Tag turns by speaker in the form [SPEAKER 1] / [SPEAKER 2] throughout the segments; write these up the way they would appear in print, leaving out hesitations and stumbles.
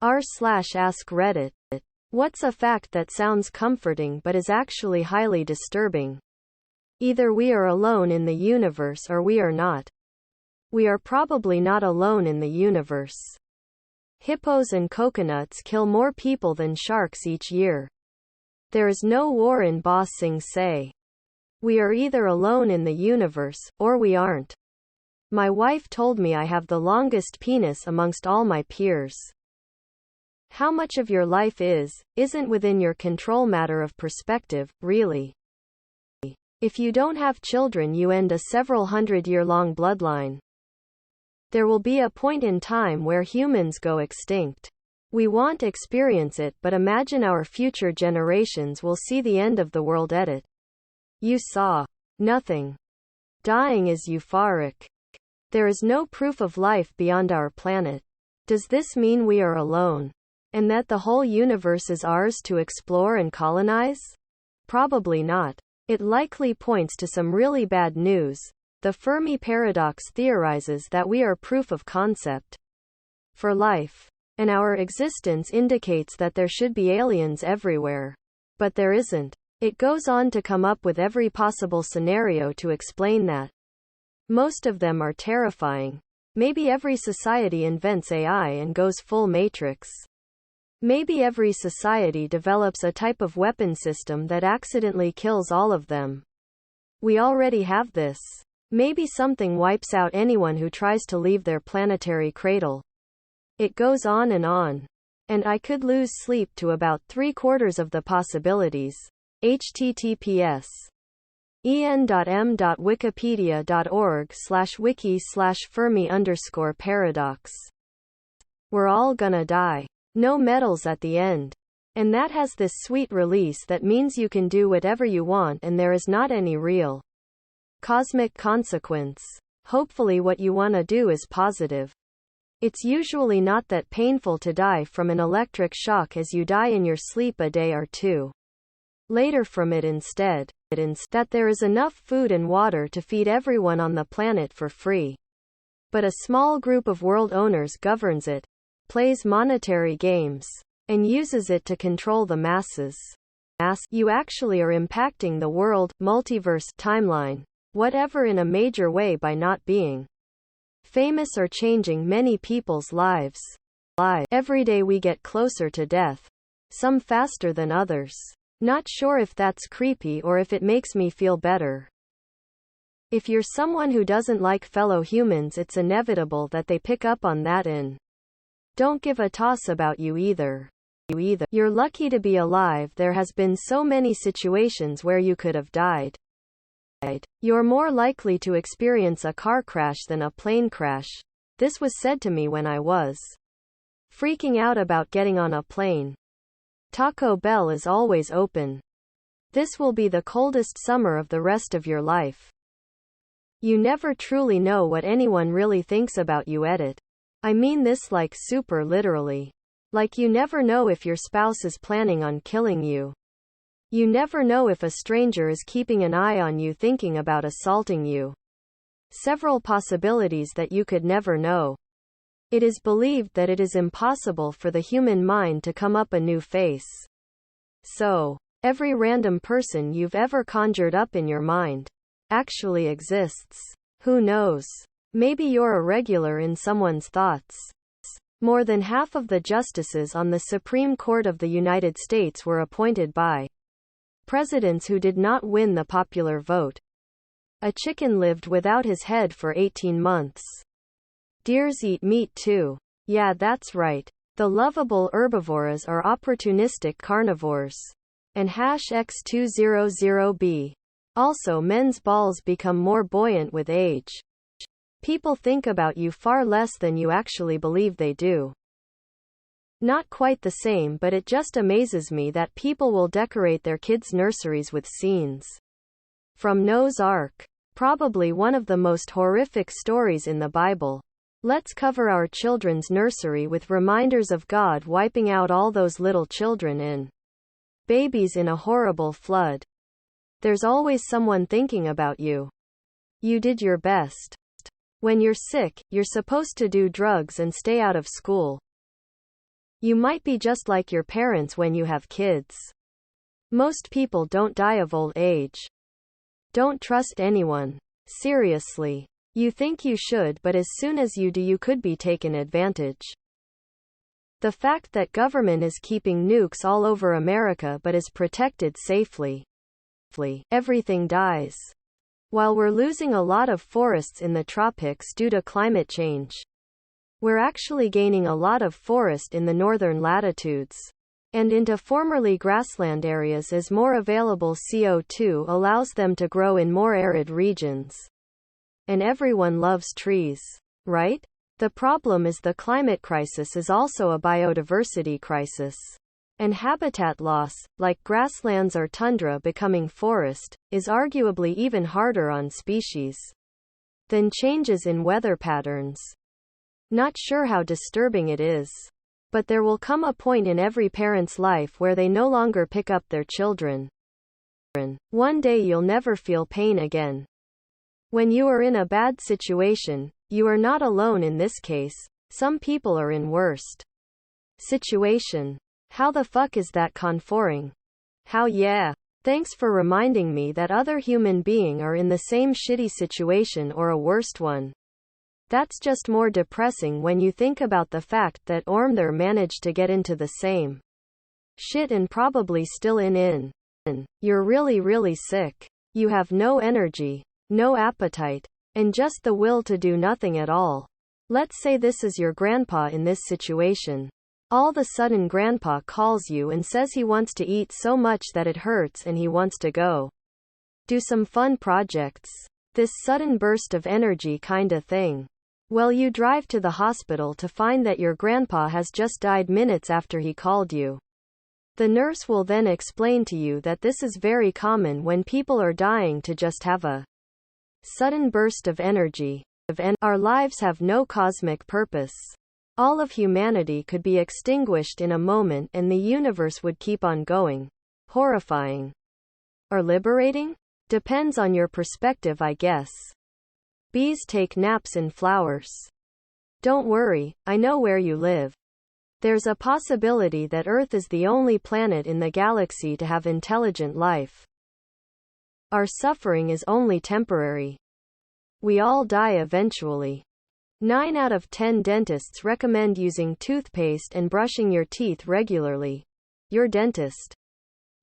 [SPEAKER 1] r/AskReddit. What's a fact that sounds comforting but is actually highly disturbing? Either we are alone in the universe or we are not. We are probably not alone in the universe. Hippos and coconuts kill more people than sharks each year. There is no war in Ba Sing Se. We are either alone in the universe, or we aren't. My wife told me I have the longest penis amongst all my peers. How much of your life isn't within your control matter of perspective, really. If you don't have children, you end a several hundred-year-long bloodline. There will be a point in time where humans go extinct. We won't experience it, but imagine our future generations will see the end of the world. Edit. You saw nothing. Dying is euphoric. There is no proof of life beyond our planet. Does this mean we are alone? And that the whole universe is ours to explore and colonize? Probably not. It likely points to some really bad news. The Fermi Paradox theorizes that we are proof of concept for life, and our existence indicates that there should be aliens everywhere. But there isn't. It goes on to come up with every possible scenario to explain that. Most of them are terrifying. Maybe every society invents AI and goes full Matrix. Maybe every society develops a type of weapon system that accidentally kills all of them. We already have this. Maybe something wipes out anyone who tries to leave their planetary cradle. It goes on. And I could lose sleep to about 3/4 of the possibilities. https en.m.wikipedia.org/wiki/Fermi_paradox. We're all gonna die. No medals at the end. And that has this sweet release that means you can do whatever you want and there is not any real cosmic consequence. Hopefully what you wanna do is positive. It's usually not that painful to die from an electric shock as you die in your sleep a day or two later from it instead. That there is enough food and water to feed everyone on the planet for free. But a small group of world owners governs it, plays monetary games, and uses it to control the masses. You actually are impacting the world, multiverse, timeline, whatever in a major way by not being famous or changing many people's lives. Every day we get closer to death. Some faster than others. Not sure if that's creepy or if it makes me feel better. If you're someone who doesn't like fellow humans, it's inevitable that they pick up on that and don't give a toss about you either. You're lucky to be alive. There has been so many situations where you could have died. You're more likely to experience a car crash than a plane crash. This was said to me when I was freaking out about getting on a plane. Taco Bell is always open. This will be the coldest summer of the rest of your life. You never truly know what anyone really thinks about you. Edit. I mean this like super literally. Like you never know if your spouse is planning on killing you. You never know if a stranger is keeping an eye on you thinking about assaulting you. Several possibilities that you could never know. It is believed that it is impossible for the human mind to come up a new face. So, every random person you've ever conjured up in your mind actually exists. Who knows? Maybe you're a regular in someone's thoughts. More than half of the justices on the Supreme Court of the United States were appointed by presidents who did not win the popular vote. A chicken lived without his head for 18 months. Deers eat meat too. Yeah, that's right. The lovable herbivores are opportunistic carnivores. And #X200B. Also, men's balls become more buoyant with age. People think about you far less than you actually believe they do. Not quite the same, but it just amazes me that people will decorate their kids' nurseries with scenes from Noah's Ark. Probably one of the most horrific stories in the Bible. Let's cover our children's nursery with reminders of God wiping out all those little children and babies in a horrible flood. There's always someone thinking about you. You did your best. When you're sick, you're supposed to do drugs and stay out of school. You might be just like your parents when you have kids. Most people don't die of old age. Don't trust anyone. Seriously. You think you should, but as soon as you do, you could be taken advantage. The fact that government is keeping nukes all over America but is protected safely. Everything dies. While we're losing a lot of forests in the tropics due to climate change, we're actually gaining a lot of forest in the northern latitudes and into formerly grassland areas as more available CO2 allows them to grow in more arid regions. And everyone loves trees, right? The problem is the climate crisis is also a biodiversity crisis. And habitat loss, like grasslands or tundra becoming forest, is arguably even harder on species than changes in weather patterns. Not sure how disturbing it is. But there will come a point in every parent's life where they no longer pick up their children. One day you'll never feel pain again. When you are in a bad situation, you are not alone in this case. Some people are in worst situation. How the fuck is that conforing? How yeah. Thanks for reminding me that other human beings are in the same shitty situation or a worst one. That's just more depressing when you think about the fact that there managed to get into the same shit and probably still in. You're really sick. You have no energy, no appetite, and just the will to do nothing at all. Let's say this is your grandpa in this situation. All of a sudden grandpa calls you and says he wants to eat so much that it hurts and he wants to go do some fun projects. This sudden burst of energy kinda thing. Well, you drive to the hospital to find that your grandpa has just died minutes after he called you. The nurse will then explain to you that this is very common when people are dying to just have a sudden burst of energy. Our lives have no cosmic purpose. All of humanity could be extinguished in a moment and the universe would keep on going. Horrifying. Or liberating? Depends on your perspective, I guess. Bees take naps in flowers. Don't worry, I know where you live. There's a possibility that Earth is the only planet in the galaxy to have intelligent life. Our suffering is only temporary. We all die eventually. 9 out of 10 dentists recommend using toothpaste and brushing your teeth regularly. Your dentist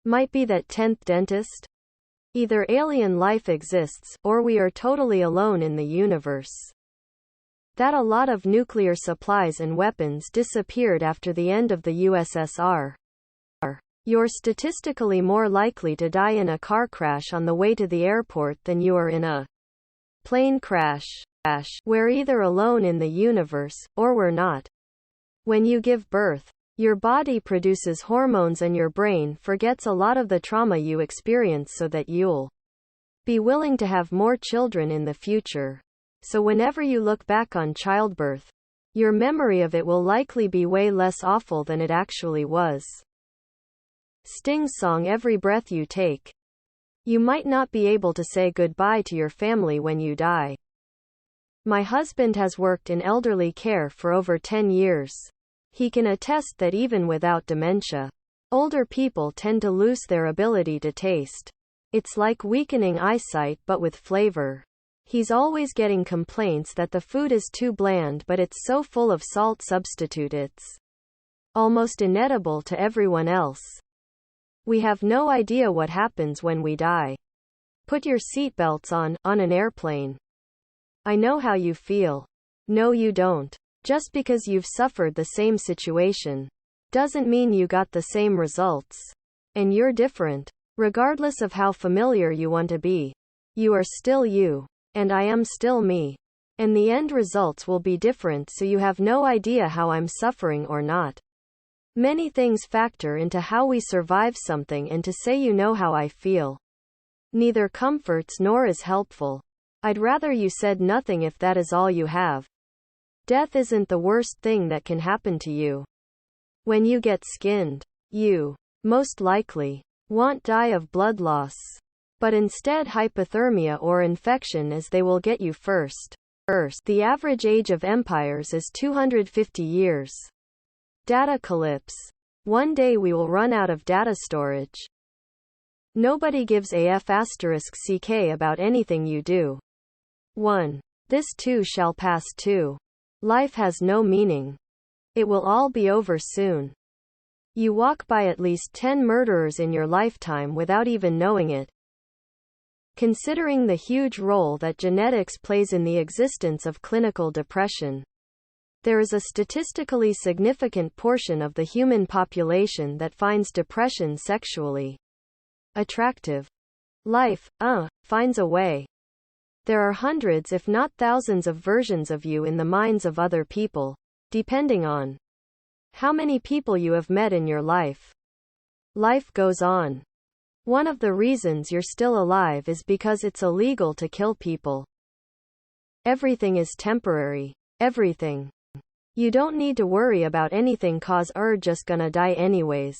[SPEAKER 1] might be that 10th dentist. Either alien life exists, or we are totally alone in the universe. That a lot of nuclear supplies and weapons disappeared after the end of the USSR. You're statistically more likely to die in a car crash on the way to the airport than you are in a plane crash. We're either alone in the universe, or we're not. When you give birth, your body produces hormones and your brain forgets a lot of the trauma you experience so that you'll be willing to have more children in the future. So whenever you look back on childbirth, your memory of it will likely be way less awful than it actually was. Sting's song Every Breath You Take. You might not be able to say goodbye to your family when you die. My husband has worked in elderly care for over 10 years. He can attest that even without dementia, older people tend to lose their ability to taste. It's like weakening eyesight but with flavor. He's always getting complaints that the food is too bland, but it's so full of salt substitute it's almost inedible to everyone else. We have no idea what happens when we die. Put your seatbelts on an airplane. I know how you feel. No, you don't. Just because you've suffered the same situation doesn't mean you got the same results. And you're different. Regardless of how familiar you want to be, you are still you. And I am still me. And the end results will be different, so you have no idea how I'm suffering or not. Many things factor into how we survive something, and to say you know how I feel neither comforts nor is helpful. I'd rather you said nothing if that is all you have. Death isn't the worst thing that can happen to you. When you get skinned, you most likely won't die of blood loss, but instead hypothermia or infection, as they will get you first. The average age of empires is 250 years. Data collapse. One day we will run out of data storage. Nobody gives a f*ck about anything you do. 1. This too shall pass. 2. Life has no meaning. It will all be over soon. You walk by at least 10 murderers in your lifetime without even knowing it. Considering the huge role that genetics plays in the existence of clinical depression, there is a statistically significant portion of the human population that finds depression sexually attractive. Life, finds a way. There are hundreds if not thousands of versions of you in the minds of other people, depending on how many people you have met in your life. Life goes on. One of the reasons you're still alive is because it's illegal to kill people. Everything is temporary. Everything. You don't need to worry about anything cause you're just gonna die anyways.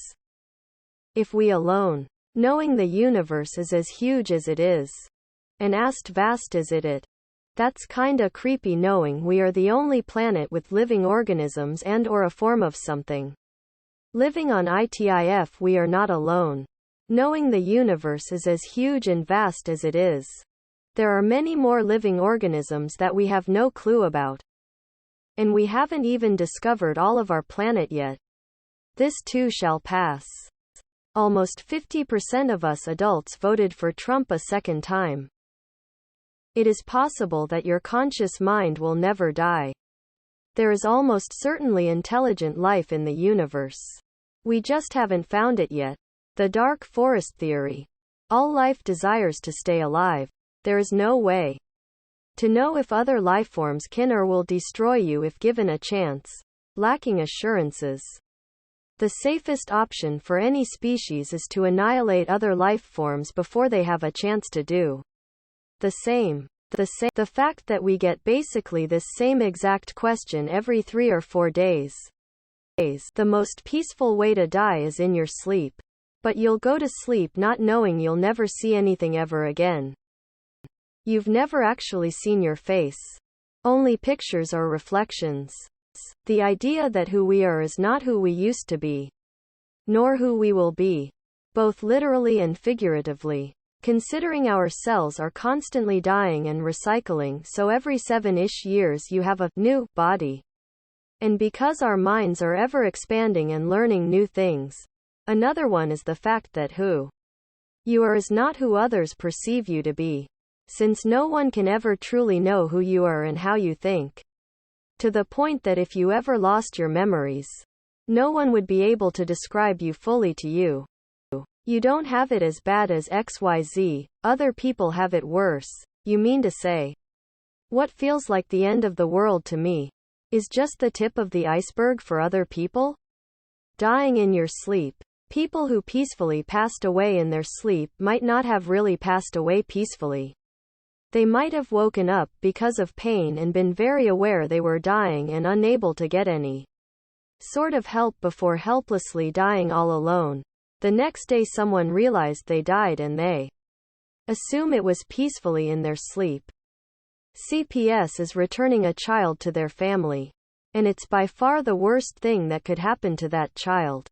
[SPEAKER 1] If we alone, knowing the universe is as huge as it is, and as vast as it, that's kinda creepy knowing we are the only planet with living organisms and or a form of something. Living on ITIF we are not alone. Knowing the universe is as huge and vast as it is, there are many more living organisms that we have no clue about. And we haven't even discovered all of our planet yet. This too shall pass. Almost 50% of us adults voted for Trump a second time. It is possible that your conscious mind will never die. There is almost certainly intelligent life in the universe. We just haven't found it yet. The dark forest theory. All life desires to stay alive. There is no way to know if other lifeforms can or will destroy you if given a chance, lacking assurances. The safest option for any species is to annihilate other lifeforms before they have a chance to do the same. The fact that we get basically this same exact question every 3 or 4 days. The most peaceful way to die is in your sleep. But you'll go to sleep not knowing you'll never see anything ever again. You've never actually seen your face. Only pictures or reflections. The idea that who we are is not who we used to be, nor who we will be, both literally and figuratively. Considering our cells are constantly dying and recycling, so every 7-ish years you have a new body. And because our minds are ever expanding and learning new things, another one is the fact that who you are is not who others perceive you to be, since no one can ever truly know who you are and how you think. To the point that if you ever lost your memories, no one would be able to describe you fully to you. You don't have it as bad as XYZ, other people have it worse. You mean to say, what feels like the end of the world to me is just the tip of the iceberg for other people? Dying in your sleep. People who peacefully passed away in their sleep might not have really passed away peacefully. They might have woken up because of pain and been very aware they were dying and unable to get any sort of help before helplessly dying all alone. The next day someone realized they died and they assume it was peacefully in their sleep. CPS is returning a child to their family. And it's by far the worst thing that could happen to that child.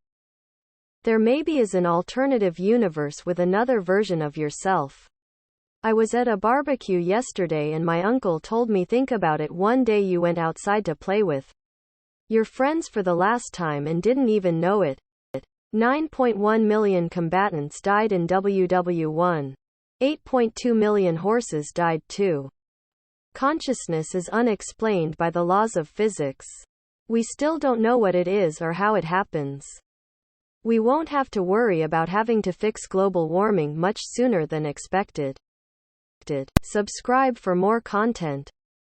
[SPEAKER 1] There maybe is an alternative universe with another version of yourself. I was at a barbecue yesterday and my uncle told me think about it, one day you went outside to play with your friends for the last time and didn't even know it. 9.1 million combatants died in WW1. 8.2 million horses died too. Consciousness is unexplained by the laws of physics. We still don't know what it is or how it happens. We won't have to worry about having to fix global warming much sooner than expected. Subscribe for more content.